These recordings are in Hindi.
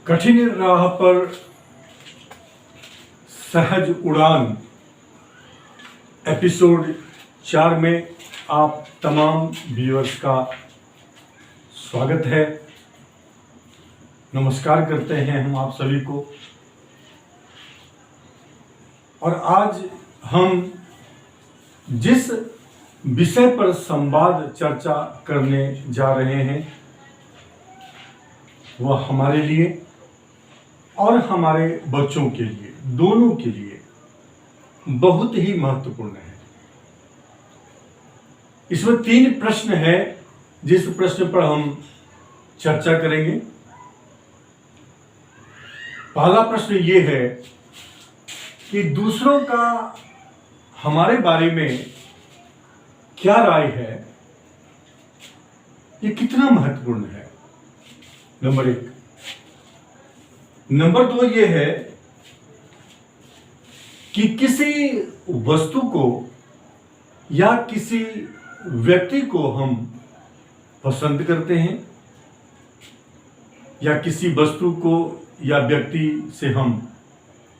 कठिन राह पर सहज उड़ान एपिसोड 4 में आप तमाम व्यूअर्स का स्वागत है। नमस्कार करते हैं हम आप सभी को। और आज हम जिस विषय पर संवाद चर्चा करने जा रहे हैं वह हमारे लिए और हमारे बच्चों के लिए, दोनों के लिए बहुत ही महत्वपूर्ण है। इसमें 3 प्रश्न है जिस प्रश्न पर हम चर्चा करेंगे। पहला प्रश्न ये है कि दूसरों का हमारे बारे में क्या राय है, ये कितना महत्वपूर्ण है, नंबर 1। नंबर 2 ये है कि किसी वस्तु को या किसी व्यक्ति को हम पसंद करते हैं या किसी वस्तु को या व्यक्ति से हम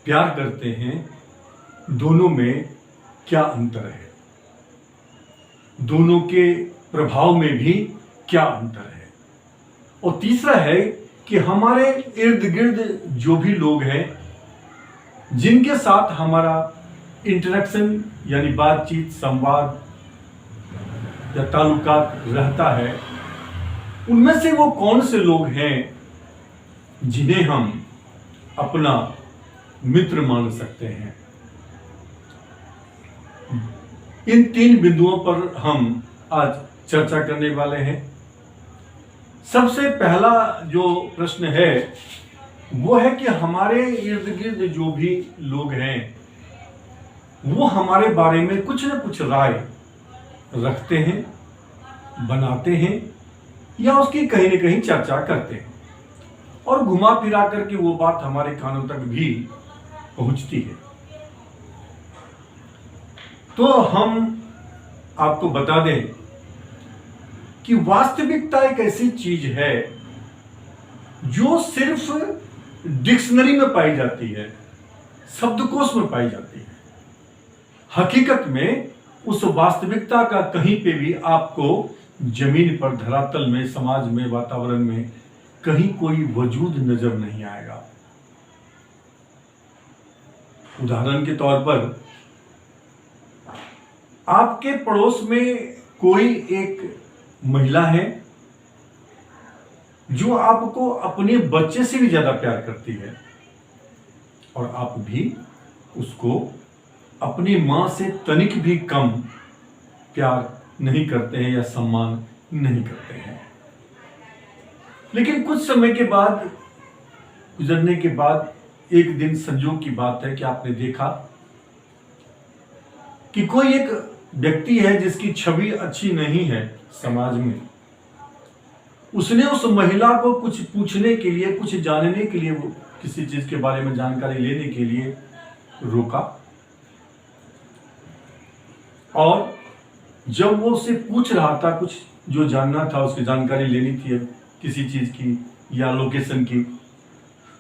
प्यार करते हैं, दोनों में क्या अंतर है, दोनों के प्रभाव में भी क्या अंतर है। और तीसरा है कि हमारे इर्द गिर्द जो भी लोग हैं जिनके साथ हमारा इंटरेक्शन यानी बातचीत, संवाद या ताल्लुकात रहता है, उनमें से वो कौन से लोग हैं जिन्हें हम अपना मित्र मान सकते हैं। इन 3 बिंदुओं पर हम आज चर्चा करने वाले हैं। सबसे पहला जो प्रश्न है वो है कि हमारे इर्द गिर्द जो भी लोग हैं वो हमारे बारे में कुछ न कुछ राय रखते हैं, बनाते हैं या उसकी कहीं न कहीं चर्चा करते हैं और घुमा फिरा करके वो बात हमारे कानों तक भी पहुंचती है। तो हम आपको बता दें कि वास्तविकता एक ऐसी चीज है जो सिर्फ डिक्शनरी में पाई जाती है, शब्दकोश में पाई जाती है। हकीकत में उस वास्तविकता का कहीं पे भी आपको जमीन पर, धरातल में, समाज में, वातावरण में कहीं कोई वजूद नजर नहीं आएगा। उदाहरण के तौर पर आपके पड़ोस में कोई एक महिला है जो आपको अपने बच्चे से भी ज्यादा प्यार करती है और आप भी उसको अपनी मां से तनिक भी कम प्यार नहीं करते हैं या सम्मान नहीं करते हैं। लेकिन कुछ समय के बाद, गुजरने के बाद, एक दिन संजोग की बात है कि आपने देखा कि कोई एक व्यक्ति है जिसकी छवि अच्छी नहीं है समाज में। उसने उस महिला को कुछ पूछने के लिए, कुछ जानने के लिए, वो किसी चीज के बारे में जानकारी लेने के लिए रोका और जब वो उससे पूछ रहा था, कुछ जो जानना था, उसकी जानकारी लेनी थी किसी चीज की या लोकेशन की,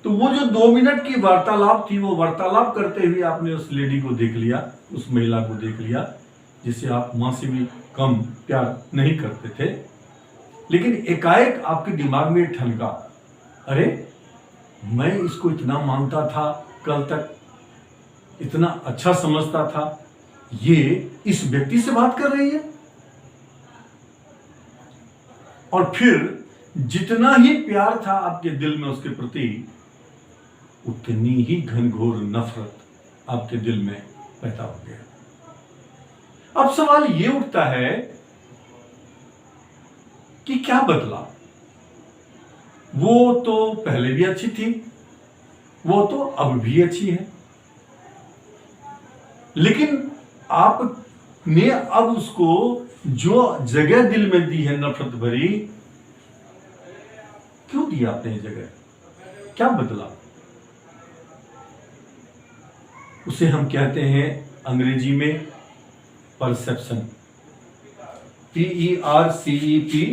तो वो जो 2 मिनट की वार्तालाप थी, वो वार्तालाप करते हुए आपने उस लेडी को देख लिया, उस महिला को देख लिया जिसे आप मां से भी कम प्यार नहीं करते थे। लेकिन एकाएक आपके दिमाग में ठनका, अरे मैं इसको इतना मानता था, कल तक इतना अच्छा समझता था, ये इस व्यक्ति से बात कर रही है। और फिर जितना ही प्यार था आपके दिल में उसके प्रति, उतनी ही घनघोर नफरत आपके दिल में पैदा हो गया। अब सवाल ये उठता है कि क्या बदला? वो तो पहले भी अच्छी थी, वो तो अब भी अच्छी है, लेकिन आपने अब उसको जो जगह दिल में दी है नफरत भरी, क्यों दी आपने ये जगह? क्या बदला? उसे हम कहते हैं अंग्रेजी में परसेप्शन, PERCEPTION।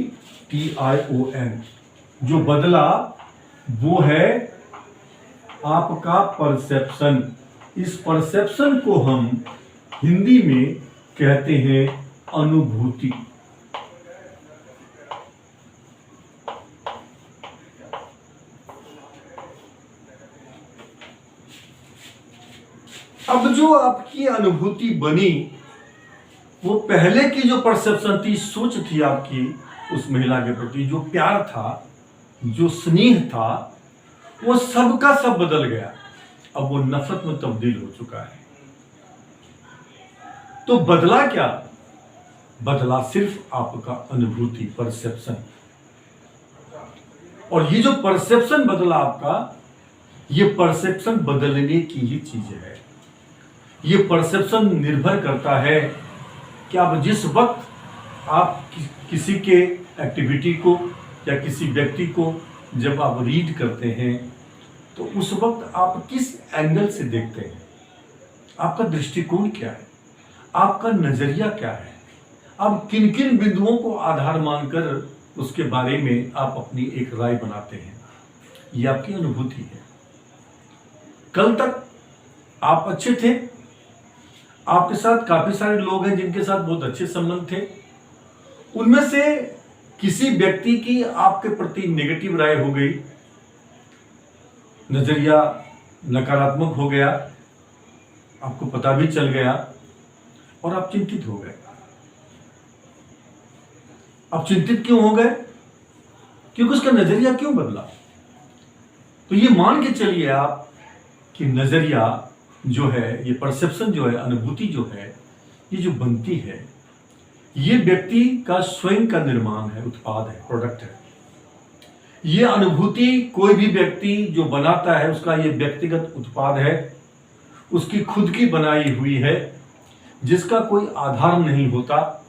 जो बदला वो है आपका परसेप्शन, इस परसेप्शन को हम हिंदी में कहते हैं अनुभूति। अब जो आपकी अनुभूति बनी, वो पहले की जो परसेप्शन थी, सोच थी आपकी उस महिला के प्रति, जो प्यार था, जो स्नेह था, वो सब का सब बदल गया। अब वो नफरत में तब्दील हो चुका है। तो बदला क्या? बदला सिर्फ आपका अनुभूति, परसेप्शन। और ये जो परसेप्शन बदला आपका, ये परसेप्शन बदलने की ही चीज है। ये परसेप्शन निर्भर करता है कि आप जिस वक्त आप किसी के एक्टिविटी को या किसी व्यक्ति को जब आप रीड करते हैं, तो उस वक्त आप किस एंगल से देखते हैं, आपका दृष्टिकोण क्या है, आपका नजरिया क्या है, आप किन किन बिंदुओं को आधार मानकर उसके बारे में आप अपनी एक राय बनाते हैं। यह आपकी अनुभूति है। कल तक आप अच्छे थे, आपके साथ काफी सारे लोग हैं जिनके साथ बहुत अच्छे संबंध थे, उनमें से किसी व्यक्ति की आपके प्रति नेगेटिव राय हो गई, नजरिया नकारात्मक हो गया, आपको पता भी चल गया और आप चिंतित हो गए। आप चिंतित क्यों हो गए? क्योंकि उसका नजरिया क्यों बदला? तो ये मान के चलिए आप कि नजरिया जो है, ये परसेप्शन जो है, अनुभूति जो है, ये जो बनती है, ये व्यक्ति का स्वयं का निर्माण है, उत्पाद है, प्रोडक्ट है। ये अनुभूति कोई भी व्यक्ति जो बनाता है, उसका ये व्यक्तिगत उत्पाद है, उसकी खुद की बनाई हुई है, जिसका कोई आधार नहीं होता।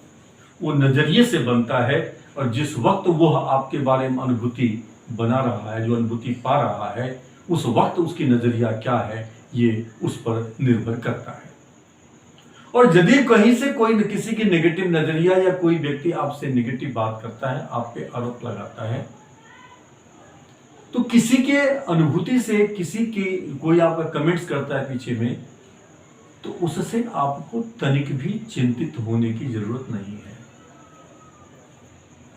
वो नजरिए से बनता है और जिस वक्त वो आपके बारे में अनुभूति बना रहा है, जो अनुभूति पा रहा है, उस वक्त उसकी नजरिया क्या है, ये उस पर निर्भर करता है। और यदि कहीं से कोई किसी की नेगेटिव नजरिया या कोई व्यक्ति आपसे नेगेटिव बात करता है, आप पे आरोप लगाता है, तो किसी के अनुभूति से, किसी के कोई आपका कमेंट्स करता है पीछे में, तो उससे आपको तनिक भी चिंतित होने की जरूरत नहीं है।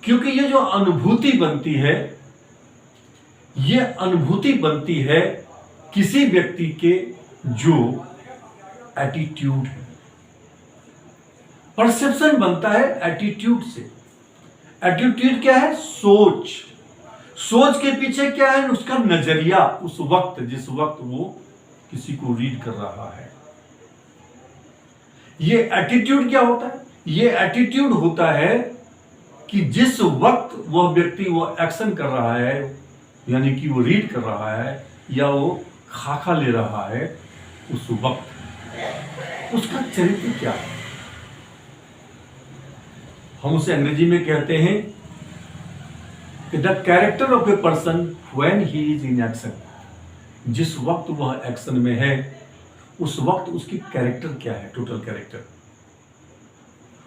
क्योंकि ये जो अनुभूति बनती है, ये अनुभूति बनती है किसी व्यक्ति के जो एटीट्यूड है। परसेप्शन बनता है एटीट्यूड से। एटीट्यूड क्या है? सोच। सोच के पीछे क्या है? उसका नजरिया, उस वक्त, जिस वक्त वो किसी को रीड कर रहा है। ये एटीट्यूड क्या होता है? ये एटीट्यूड होता है कि जिस वक्त वह व्यक्ति वो एक्शन कर रहा है, यानी कि वो रीड कर रहा है या वो खाका ले रहा है, उस वक्त उसका चरित्र क्या है। हम उसे अंग्रेजी में कहते हैं कि the character of a person when he is in action. जिस वक्त वह एक्शन में है, उस वक्त उसकी कैरेक्टर क्या है, टोटल कैरेक्टर।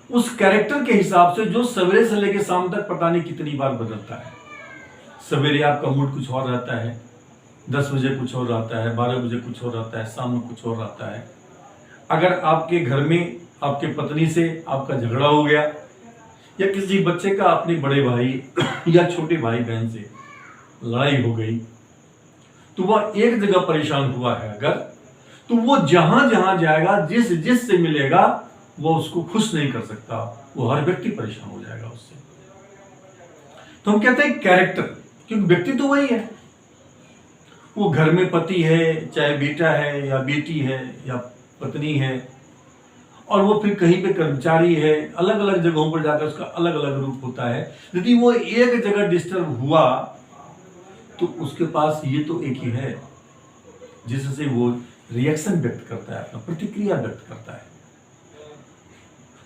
उस कैरेक्टर के हिसाब से जो सवेरे से लेकर शाम तक पता नहीं कितनी बार बदलता है। सवेरे आपका मूड कुछ और रहता है, 10 बजे कुछ और रहता है, 12 बजे कुछ और रहता है, शाम में कुछ और रहता है। अगर आपके घर में आपके पत्नी से आपका झगड़ा हो गया, या किसी बच्चे का अपने बड़े भाई या छोटे भाई बहन से लड़ाई हो गई, तो वह एक जगह परेशान हुआ है अगर, तो वो जहां जहां जाएगा, जिस जिस से मिलेगा, वो उसको खुश नहीं कर सकता। वो हर व्यक्ति परेशान हो जाएगा उससे। तो हम कहते हैं कैरेक्टर, क्योंकि व्यक्ति तो वही है। वो घर में पति है, चाहे बेटा है या बेटी है या पत्नी है, और वो फिर कहीं पे कर्मचारी है, अलग अलग जगहों पर जाकर उसका अलग अलग रूप होता है। यदि वो एक जगह डिस्टर्ब हुआ, तो उसके पास ये तो एक ही है जिससे वो रिएक्शन व्यक्त करता है, अपना प्रतिक्रिया व्यक्त करता है।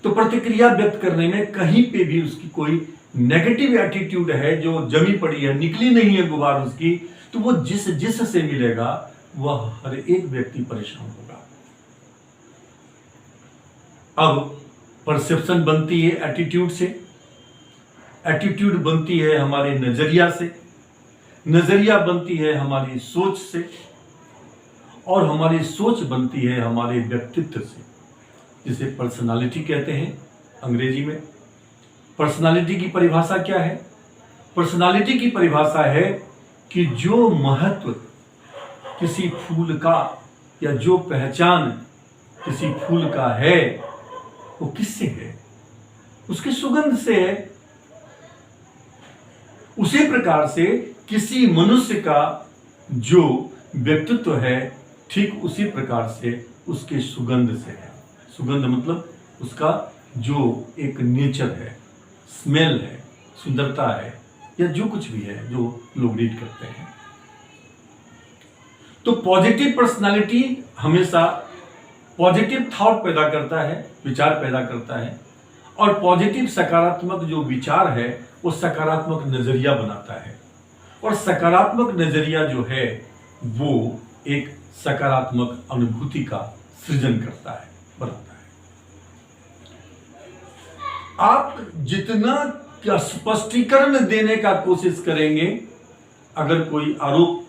तो प्रतिक्रिया व्यक्त करने में कहीं पे भी उसकी कोई नेगेटिव एटीट्यूड है जो जमी पड़ी है, निकली नहीं है गुबार उसकी, तो वो जिस जिस से मिलेगा वह हर एक व्यक्ति परेशान होगा। अब परसेप्शन बनती है एटीट्यूड से, एटीट्यूड बनती है हमारे नजरिया से, नजरिया बनती है हमारी सोच से, और हमारी सोच बनती है हमारे व्यक्तित्व से, जिसे पर्सनालिटी कहते हैं अंग्रेजी में। पर्सनालिटी की परिभाषा क्या है? पर्सनालिटी की परिभाषा है कि जो महत्व किसी फूल का या जो पहचान किसी फूल का है वो किससे है? उसकी सुगंध से है। उसी प्रकार से किसी मनुष्य का जो व्यक्तित्व है ठीक उसी प्रकार से उसके सुगंध से है। सुगंध मतलब उसका जो एक नेचर है, स्मेल है, सुंदरता है, या जो कुछ भी है जो लोग रीड करते हैं। तो पॉजिटिव पर्सनालिटी हमेशा पॉजिटिव थॉट पैदा करता है, विचार पैदा करता है, और पॉजिटिव सकारात्मक जो विचार है वो सकारात्मक नजरिया बनाता है, और सकारात्मक नजरिया जो है वो एक सकारात्मक अनुभूति का सृजन करता है, बनाता है। आप जितना स्पष्टीकरण देने का कोशिश करेंगे, अगर कोई आरोप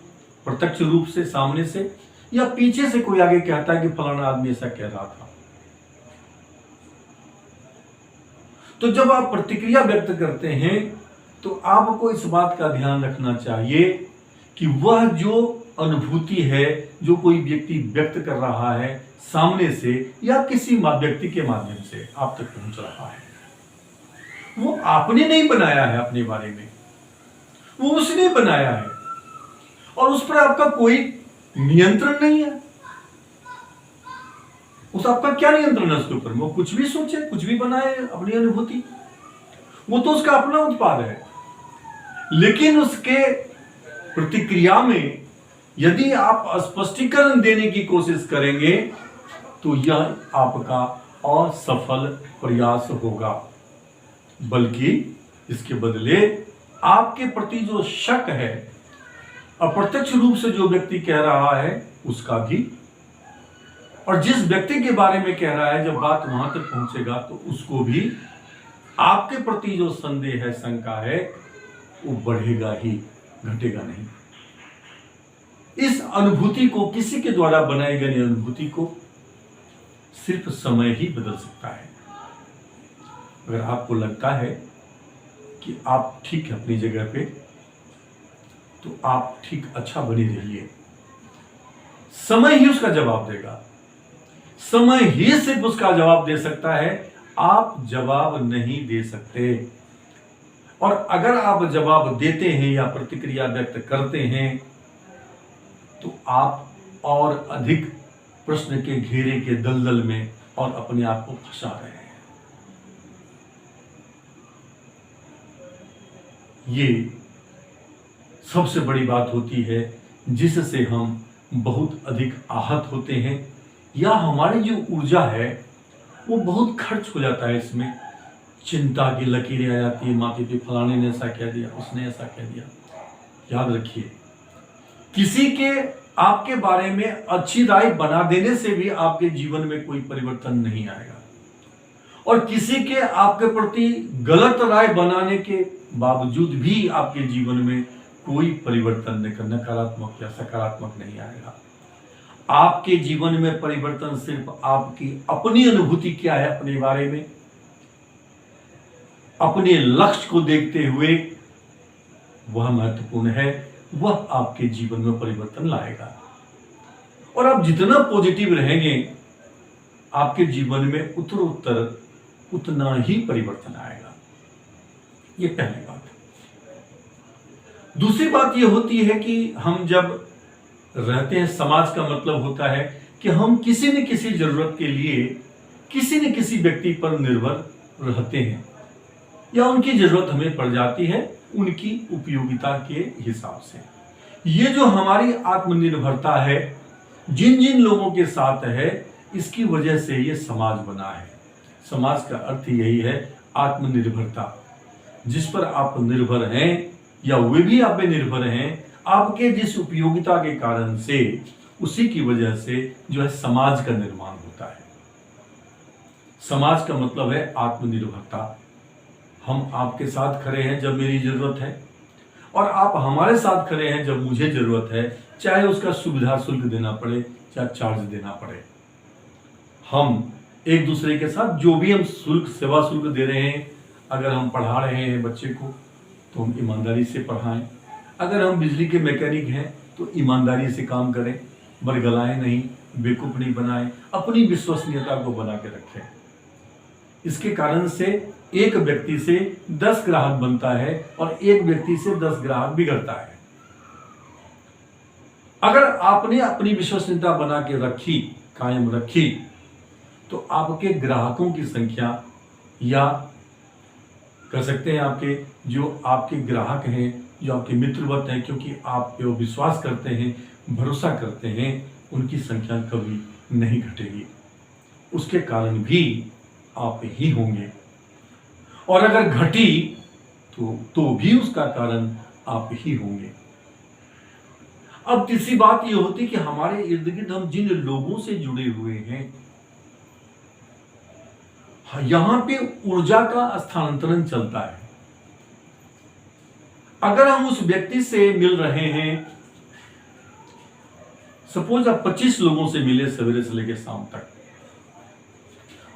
प्रत्यक्ष रूप से सामने से या पीछे से कोई आगे कहता है कि फलाना आदमी ऐसा कह रहा था, तो जब आप प्रतिक्रिया व्यक्त करते हैं तो आपको इस बात का ध्यान रखना चाहिए कि वह जो अनुभूति है जो कोई व्यक्ति व्यक्त कर रहा है सामने से या किसी व्यक्ति के माध्यम से आप तक पहुंच रहा है, वो आपने नहीं बनाया है अपने बारे में, वो उसने बनाया है, और उस पर आपका कोई नियंत्रण नहीं है। उस आपका क्या नियंत्रण है उसके ऊपर? वो कुछ भी सोचे, कुछ भी बनाए अपनी अनुभूति, वो तो उसका अपना उत्पाद है। लेकिन उसके प्रतिक्रिया में यदि आप स्पष्टीकरण देने की कोशिश करेंगे तो यह आपका असफल प्रयास होगा, बल्कि इसके बदले आपके प्रति जो शक है, अप्रत्यक्ष रूप से जो व्यक्ति कह रहा है उसका भी, और जिस व्यक्ति के बारे में कह रहा है, जब बात वहां तक पहुंचेगा तो उसको भी आपके प्रति जो संदेह है, शंका है, वो बढ़ेगा ही, घटेगा नहीं। इस अनुभूति को, किसी के द्वारा बनाई गई अनुभूति को सिर्फ समय ही बदल सकता है। अगर आपको लगता है कि आप ठीक है अपनी जगह पे, तो आप ठीक अच्छा बने रहिए। समय ही उसका जवाब देगा, समय ही सिर्फ उसका जवाब दे सकता है, आप जवाब नहीं दे सकते। और अगर आप जवाब देते हैं या प्रतिक्रिया व्यक्त करते हैं तो आप और अधिक प्रश्न के घेरे के दलदल में और अपने आप को फंसा रहे हैं। ये सबसे बड़ी बात होती है जिससे हम बहुत अधिक आहत होते हैं, या हमारी जो ऊर्जा है वो बहुत खर्च हो जाता है। इसमें चिंता की लकीरें आ जाती है माथे पे, फलाने ने ऐसा कह दिया, उसने ऐसा कह दिया। याद रखिए, किसी के आपके बारे में अच्छी राय बना देने से भी आपके जीवन में कोई परिवर्तन नहीं आएगा, और किसी के आपके प्रति गलत राय बनाने के बावजूद भी आपके जीवन में कोई परिवर्तन नकारात्मक या सकारात्मक नहीं आएगा। आपके जीवन में परिवर्तन सिर्फ आपकी अपनी अनुभूति क्या है अपने बारे में, अपने लक्ष्य को देखते हुए, वह महत्वपूर्ण है, वह आपके जीवन में परिवर्तन लाएगा। और आप जितना पॉजिटिव रहेंगे आपके जीवन में उत्तरोत्तर उतना ही परिवर्तन आएगा। ये पहली बात। दूसरी बात यह होती है कि हम जब रहते हैं, समाज का मतलब होता है कि हम किसी न किसी जरूरत के लिए किसी न किसी व्यक्ति पर निर्भर रहते हैं, या उनकी जरूरत हमें पड़ जाती है उनकी उपयोगिता के हिसाब से। ये जो हमारी आत्मनिर्भरता है, जिन जिन लोगों के साथ है, इसकी वजह से ये समाज बना है। समाज का अर्थ यही है आत्मनिर्भरता। जिस पर आप निर्भर हैं या वे भी आप पे निर्भर हैं, आपके जिस उपयोगिता के कारण से, उसी की वजह से जो है समाज का निर्माण होता है। समाज का मतलब है आत्मनिर्भरता। हम आपके साथ खड़े हैं जब मेरी जरूरत है, और आप हमारे साथ खड़े हैं जब मुझे जरूरत है, चाहे उसका सुविधा शुल्क देना पड़े, चाहे चार्ज देना पड़े। हम एक दूसरे के साथ जो भी हम शुल्क, सेवा शुल्क दे रहे हैं, अगर हम पढ़ा रहे हैं बच्चे को तो हम ईमानदारी से पढ़ाएं। अगर हम बिजली के मैकेनिक हैं तो ईमानदारी से काम करें, बरगलाएं नहीं, बेवकूफ नहीं बनाएं, अपनी विश्वसनीयता को बना के रखें। इसके कारण से एक व्यक्ति से 10 ग्राहक बनता है और एक व्यक्ति से 10 ग्राहक बिगड़ता है। अगर आपने अपनी विश्वसनीयता बना के रखी, कायम रखी, तो आपके ग्राहकों की संख्या, या कह सकते हैं आपके जो आपके ग्राहक हैं, जो आपके मित्रवत हैं, क्योंकि आप पे वो विश्वास करते हैं, भरोसा करते हैं, उनकी संख्या कभी नहीं घटेगी। उसके कारण भी आप ही होंगे, और अगर घटी तो भी उसका कारण आप ही होंगे। अब तीसरी बात यह होती कि हमारे इर्द गिर्द हम जिन लोगों से जुड़े हुए हैं, यहां पे ऊर्जा का स्थानांतरण चलता है। अगर हम उस व्यक्ति से मिल रहे हैं, सपोज आप 25 लोगों से मिले सवेरे से लेकर शाम तक,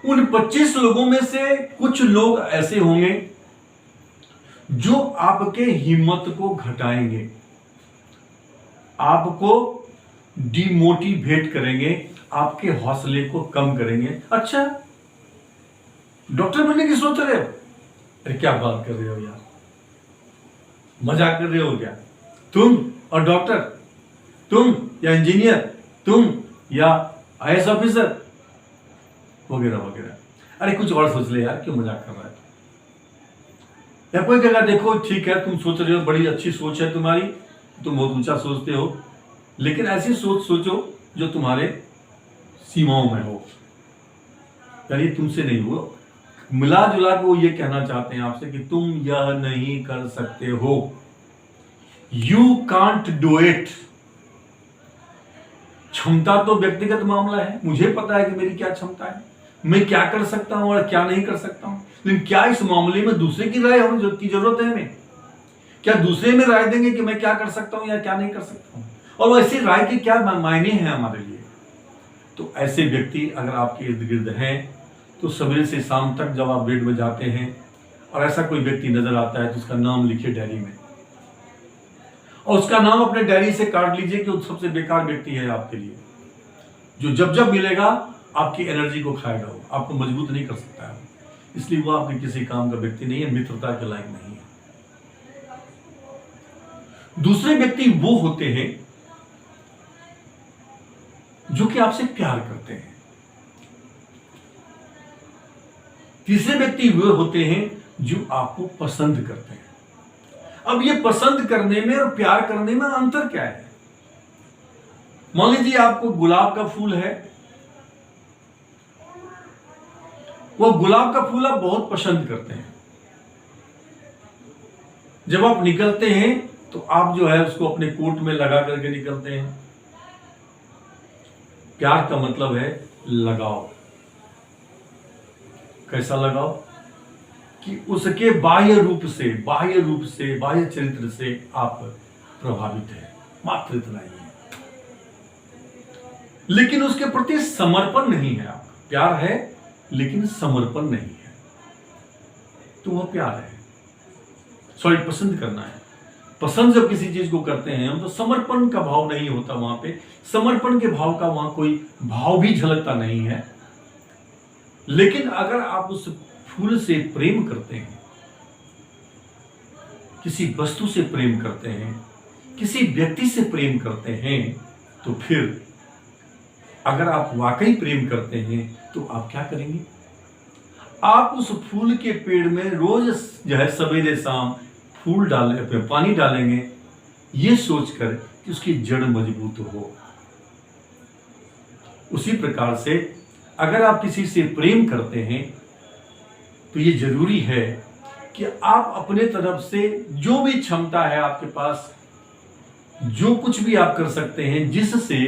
उन 25 लोगों में से कुछ लोग ऐसे होंगे जो आपके हिम्मत को घटाएंगे, आपको डिमोटिवेट करेंगे, आपके हौसले को कम करेंगे। अच्छा, डॉक्टर बनने की सोच रहे हो? अरे क्या बात कर रहे हो यार, मजाक कर रहे हो क्या? तुम और डॉक्टर, तुम या इंजीनियर, तुम या आईएएस ऑफिसर वगैरह वगैरह। अरे कुछ और सोच ले यार, क्यों मजाक कर रहा है? या कोई कहेगा देखो ठीक है, तुम सोच रहे हो, बड़ी अच्छी सोच है तुम्हारी, तुम बहुत ऊंचा सोचते हो, लेकिन ऐसी सोच सोचो जो तुम्हारे सीमाओं में हो, यानी तुमसे नहीं हो। मिला जुला के वो ये कहना चाहते हैं आपसे कि तुम यह नहीं कर सकते हो, यू कांट डू इट। क्षमता तो व्यक्तिगत मामला है, मुझे पता है कि मेरी क्या क्षमता है, मैं क्या कर सकता हूं और क्या नहीं कर सकता हूं, लेकिन क्या इस मामले में दूसरे की राय की जरूरत है हमें? क्या दूसरे में राय देंगे कि मैं क्या कर सकता हूं या क्या नहीं कर सकता हूं, और वैसी राय के क्या मायने हैं हमारे लिए? तो ऐसे व्यक्ति अगर आपके इर्द गिर्द हैं तो सवेरे से शाम तक जब आप बेड में जाते हैं और ऐसा कोई व्यक्ति नजर आता है तो उसका नाम लिखिए डायरी में, और उसका नाम अपने डायरी से काट लीजिए कि वो सबसे बेकार व्यक्ति है आपके लिए, जो जब जब मिलेगा आपकी एनर्जी को खाएगा, वो आपको मजबूत नहीं कर सकता है, इसलिए वो आपके किसी काम का व्यक्ति नहीं है, मित्रता के लायक नहीं है। दूसरे व्यक्ति वो होते हैं जो कि आपसे प्यार करते हैं। तीसरे व्यक्ति वे होते हैं जो आपको पसंद करते हैं। अब ये पसंद करने में और प्यार करने में अंतर क्या है? मान लीजिए आपको गुलाब का फूल है, वो गुलाब का फूल आप बहुत पसंद करते हैं, जब आप निकलते हैं तो आप जो है उसको अपने कोट में लगा करके निकलते हैं। प्यार का मतलब है लगाव। कैसा लगाव? कि उसके बाह्य रूप से, बाह्य चरित्र से आप प्रभावित हैं, मात्र इतना ही है, लेकिन उसके प्रति समर्पण नहीं है। आप प्यार है लेकिन समर्पण नहीं है, तो वह प्यार है। सॉरी, पसंद करना है। पसंद जब किसी चीज को करते हैं हम, तो समर्पण का भाव नहीं होता वहां पे, समर्पण के भाव का वहां कोई भाव भी झलकता नहीं है। लेकिन अगर आप उस फूल से प्रेम करते हैं, किसी वस्तु से प्रेम करते हैं, किसी व्यक्ति से प्रेम करते हैं, तो फिर अगर आप वाकई प्रेम करते हैं तो आप क्या करेंगे? आप उस फूल के पेड़ में रोज जो है सवेरे शाम फूल डालेंगे, पानी डालेंगे, ये सोचकर कि उसकी जड़ मजबूत हो। उसी प्रकार से अगर आप किसी से प्रेम करते हैं तो ये जरूरी है कि आप अपने तरफ से जो भी क्षमता है आपके पास, जो कुछ भी आप कर सकते हैं, जिससे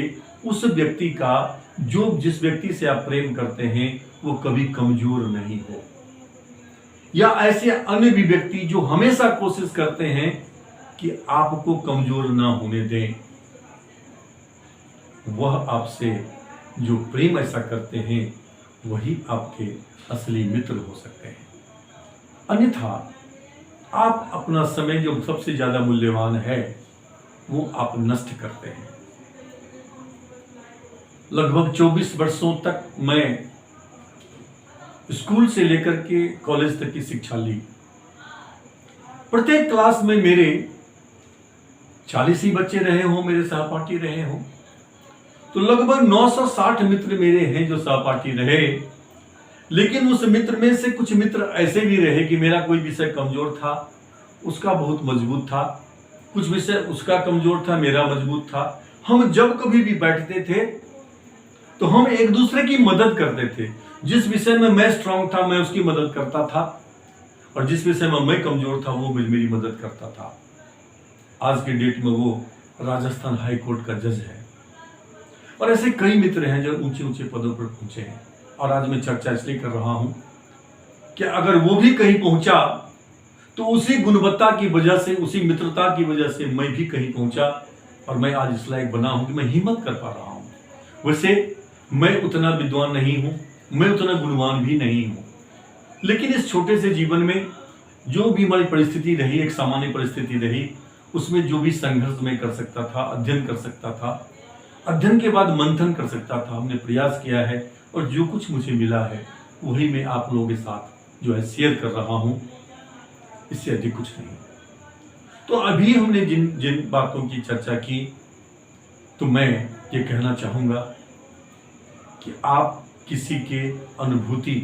उस व्यक्ति का, जिस व्यक्ति से आप प्रेम करते हैं, वो कभी कमजोर नहीं हो। या ऐसे अन्य भी व्यक्ति जो हमेशा कोशिश करते हैं कि आपको कमजोर ना होने दें। वह आपसे जो प्रेम ऐसा करते हैं वही आपके असली मित्र हो सकते हैं। अन्यथा आप अपना समय जो सबसे ज्यादा मूल्यवान है वो आप नष्ट करते हैं। लगभग 24 वर्षों तक मैं स्कूल से लेकर के कॉलेज तक की शिक्षा ली। प्रत्येक क्लास में मेरे 40 ही बच्चे रहे हों, मेरे सहपाठी रहे हों, तो लगभग 960 मित्र मेरे हैं जो सहपाठी रहे। लेकिन उस मित्र में से कुछ मित्र ऐसे भी रहे कि मेरा कोई विषय कमजोर था, उसका बहुत मजबूत था, कुछ विषय उसका कमजोर था, मेरा मजबूत था। हम जब कभी भी बैठते थे तो हम एक दूसरे की मदद करते थे। जिस विषय में मैं स्ट्रांग था मैं उसकी मदद करता था, और जिस विषय में मैं कमजोर था वो मेरी मदद करता था। आज के डेट में वो राजस्थान हाई कोर्ट का जज है, और ऐसे कई मित्र हैं जो ऊंचे ऊंचे पदों पर पहुंचे हैं। और आज मैं चर्चा इसलिए कर रहा हूं कि अगर वो भी कहीं पहुंचा तो उसी गुणवत्ता की वजह से, उसी मित्रता की वजह से मैं भी कहीं पहुंचा, और मैं आज इस लायक बना हूं कि मैं हिम्मत कर पा रहा हूं। वैसे मैं उतना विद्वान नहीं हूं, मैं उतना गुणवान भी नहीं हूं, लेकिन इस छोटे से जीवन में जो भी हमारी परिस्थिति रही, एक सामान्य परिस्थिति रही, उसमें जो भी संघर्ष मैं कर सकता था, अध्ययन कर सकता था, अध्ययन के बाद मंथन कर सकता था, हमने प्रयास किया है, और जो कुछ मुझे मिला है वही मैं आप लोगों के साथ जो है शेयर कर रहा हूं, इससे अधिक कुछ नहीं। तो अभी हमने जिन जिन बातों की चर्चा की, तो मैं ये कहना चाहूंगा कि आप किसी के अनुभूति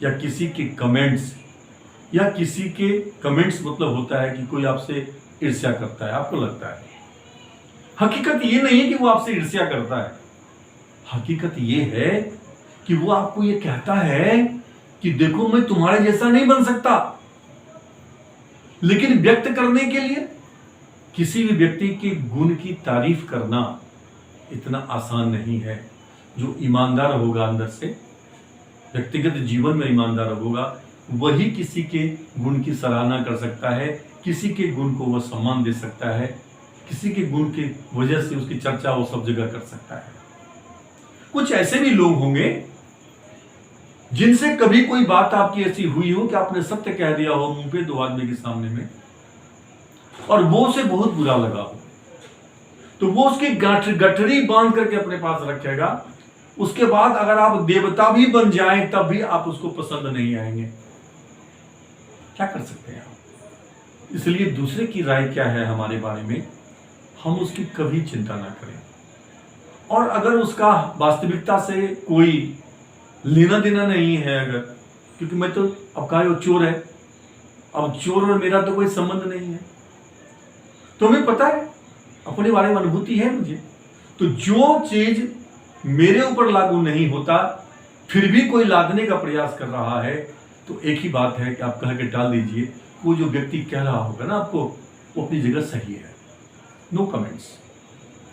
या किसी के कमेंट्स, या किसी के कमेंट्स मतलब होता है कि कोई आपसे ईर्ष्या करता है, आपको लगता है। हकीकत ये नहीं है कि वो आपसे ईर्ष्या करता है, हकीकत ये है कि वो आपको ये कहता है कि देखो मैं तुम्हारे जैसा नहीं बन सकता। लेकिन व्यक्त करने के लिए किसी भी व्यक्ति के गुण की तारीफ करना इतना आसान नहीं है। जो ईमानदार होगा अंदर से, व्यक्तिगत जीवन में ईमानदार होगा, वही किसी के गुण की सराहना कर सकता है, किसी के गुण को वह सम्मान दे सकता है, किसी के गुण की वजह से उसकी चर्चा वो सब जगह कर सकता है। कुछ ऐसे भी लोग होंगे जिनसे कभी कोई बात आपकी ऐसी हुई हो कि आपने सत्य कह दिया हो मुंह पे 2 आदमी के सामने में, और वो उसे बहुत बुरा लगा हो, तो वो उसकी गठरी बांध करके अपने पास रखेगा। उसके बाद अगर आप देवता भी बन जाएं तब भी आप उसको पसंद नहीं आएंगे। क्या कर सकते हैं आप? इसलिए दूसरे की राय क्या है हमारे बारे में, हम उसकी कभी चिंता ना करें। और अगर उसका वास्तविकता से कोई लेना देना नहीं है, अगर, क्योंकि मैं तो अब कहा वो चोर है, अब चोर और मेरा तो कोई संबंध नहीं है, तो हमें पता है, अपने बारे में अनुभूति है मुझे। तो जो चीज मेरे ऊपर लागू नहीं होता फिर भी कोई लादने का प्रयास कर रहा है, तो एक ही बात है कि आप कह के टाल दीजिए। वो जो व्यक्ति कह रहा होगा ना आपको, वो अपनी जगह सही है, नो कमेंट्स,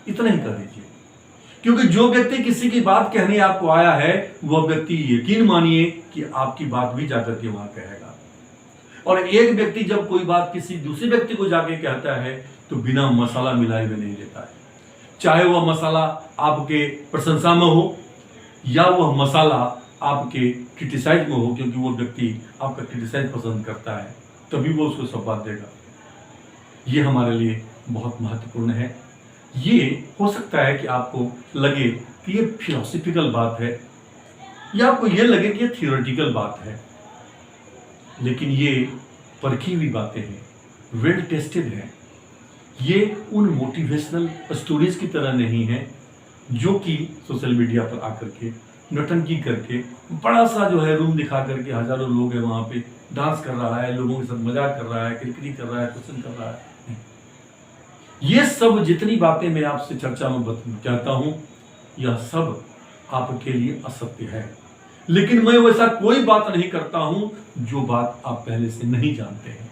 इतना ही कर दीजिए। क्योंकि जो व्यक्ति किसी की बात कहने आपको आया है, वह व्यक्ति यकीन मानिए कि आपकी बात भी जाकर के वहां कहेगा। और एक व्यक्ति जब कोई बात किसी दूसरे व्यक्ति को जाके कहता है तो बिना मसाला मिलाए हुए नहीं देता है, चाहे वह मसाला आपके प्रशंसा में हो या वह मसाला आपके क्रिटिसाइज में हो, क्योंकि वो व्यक्ति आपका क्रिटिसाइज पसंद करता है, तभी वो उसको सब बात देगा। ये हमारे लिए बहुत महत्वपूर्ण है। ये हो सकता है कि आपको लगे कि ये फिलोसॉफिकल बात है, या आपको ये लगे कि ये थियोरेटिकल बात है, लेकिन ये परखी हुई बातें हैं, वेल टेस्टेड है। ये उन मोटिवेशनल स्टोरीज की तरह नहीं है जो कि सोशल मीडिया पर आकर के नौटंकी करके बड़ा सा जो है रूम दिखा करके हजारों लोग हैं वहां पे डांस कर रहा है, लोगों के साथ मजाक कर रहा है, किरकिरी कर रहा है, क्वेश्चन कर रहा है। ये सब जितनी बातें मैं आपसे चर्चा में कहता हूं, यह सब आपके लिए असत्य है, लेकिन मैं वैसा कोई बात नहीं करता हूं जो बात आप पहले से नहीं जानते हैं।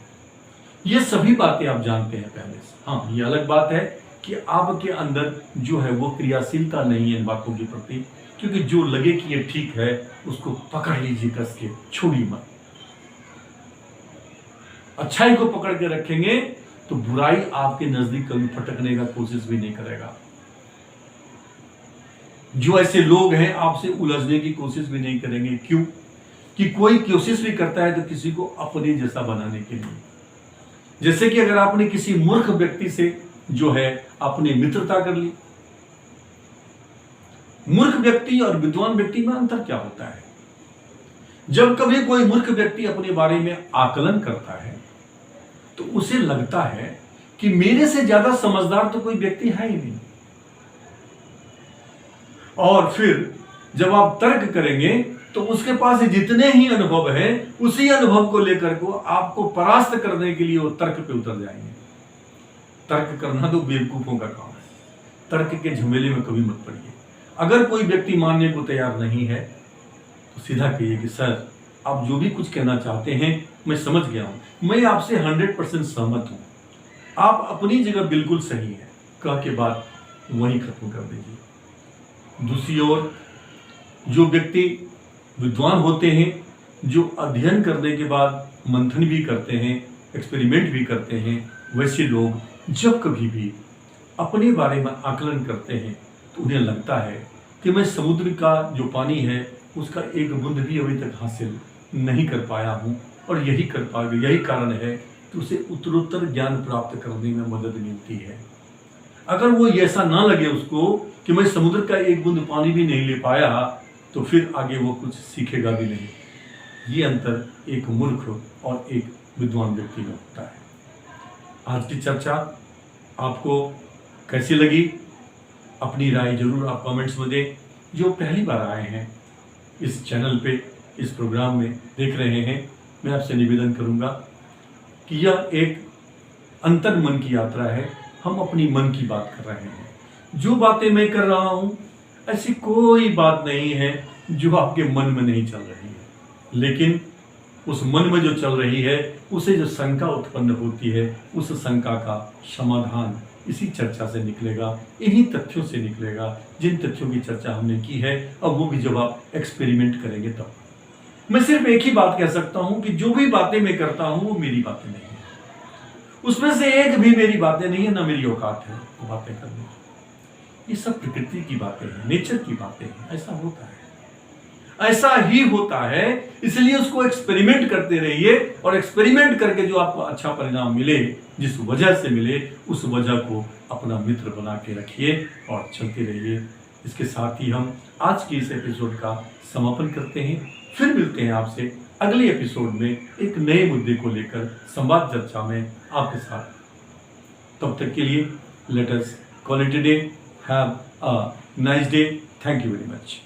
ये सभी बातें आप जानते हैं पहले से। हाँ, ये अलग बात है कि आपके अंदर जो है वो क्रियाशीलता नहीं है इन बातों के प्रति, क्योंकि जो लगे कि ये ठीक है उसको पकड़ लीजिए कस के, छोड़िए मत। अच्छाई को पकड़ के रखेंगे तो बुराई आपके नजदीक कभी फटकने का कोशिश भी नहीं करेगा। जो ऐसे लोग हैं आपसे उलझने की कोशिश भी नहीं करेंगे। क्यों? कि कोई कोशिश भी करता है तो किसी को अपने जैसा बनाने के लिए। जैसे कि अगर आपने किसी मूर्ख व्यक्ति से जो है आपने मित्रता कर ली, मूर्ख व्यक्ति और विद्वान व्यक्ति में अंतर क्या होता है? जब कभी कोई मूर्ख व्यक्ति अपने बारे में आकलन करता है तो उसे लगता है कि मेरे से ज्यादा समझदार तो कोई व्यक्ति है ही नहीं, और फिर जब आप तर्क करेंगे तो उसके पास जितने ही अनुभव है उसी अनुभव को लेकर को आपको परास्त करने के लिए वो तर्क पे उतर जाएंगे। तर्क करना तो बेवकूफों का काम है। तर्क के झमेले में कभी मत पड़िए। अगर कोई व्यक्ति मानने को तैयार नहीं है तो सीधा कहिए कि सर आप जो भी कुछ कहना चाहते हैं मैं समझ गया हूं, मैं आपसे 100% सहमत हूं, आप अपनी जगह बिल्कुल सही है, कह के बात वहीं खत्म कर दीजिए। दूसरी ओर जो व्यक्ति विद्वान होते हैं, जो अध्ययन करने के बाद मंथन भी करते हैं, एक्सपेरिमेंट भी करते हैं, वैसे लोग जब कभी भी अपने बारे में आकलन करते हैं तो उन्हें लगता है कि मैं समुद्र का जो पानी है उसका एक बूंद भी अभी तक हासिल नहीं कर पाया हूँ, और यही कारण है कि उसे उत्तरोत्तर ज्ञान प्राप्त करने में मदद मिलती है। अगर वो ऐसा ना लगे उसको कि मैं समुद्र का एक बूंद पानी भी नहीं ले पाया, तो फिर आगे वो कुछ सीखेगा भी नहीं। ये अंतर एक मूर्ख और एक विद्वान व्यक्ति में होता है। आज की चर्चा आपको कैसी लगी? अपनी राय जरूर आप कमेंट्स में दें। जो पहली बार आए हैं इस चैनल पे, इस प्रोग्राम में देख रहे हैं, मैं आपसे निवेदन करूंगा कि यह एक अंतर मन की यात्रा है। हम अपनी मन की बात कर रहे हैं। जो बातें मैं कर रहा हूं ऐसी कोई बात नहीं है जो आपके मन में नहीं चल रही है, लेकिन उस मन में जो चल रही है उसे जो शंका उत्पन्न होती है, उस शंका का समाधान इसी चर्चा से निकलेगा, इन्हीं तथ्यों से निकलेगा जिन तथ्यों की चर्चा हमने की है। अब वो भी जब आप एक्सपेरिमेंट करेंगे तब। मैं सिर्फ एक ही बात कह सकता हूं कि जो भी बातें मैं करता हूं वो मेरी बातें नहीं है, उसमें से एक भी मेरी बातें नहीं है, ना मेरी औकात है वो बातें करने की। ये सब प्रकृति की बातें हैं, नेचर की बातें हैं। ऐसा होता है, ऐसा ही होता है। इसलिए उसको एक्सपेरिमेंट करते रहिए, और एक्सपेरिमेंट करके जो आपको अच्छा परिणाम मिले, जिस वजह से मिले, उस वजह को अपना मित्र बना के रखिए और चलते रहिए। इसके साथ ही हम आज की इस एपिसोड का समापन करते हैं। फिर मिलते हैं आपसे अगले एपिसोड में एक नए मुद्दे को लेकर संवाद चर्चा में आपके साथ। तब तक के लिए let us call it a day. Have a nice day. Thank you very much.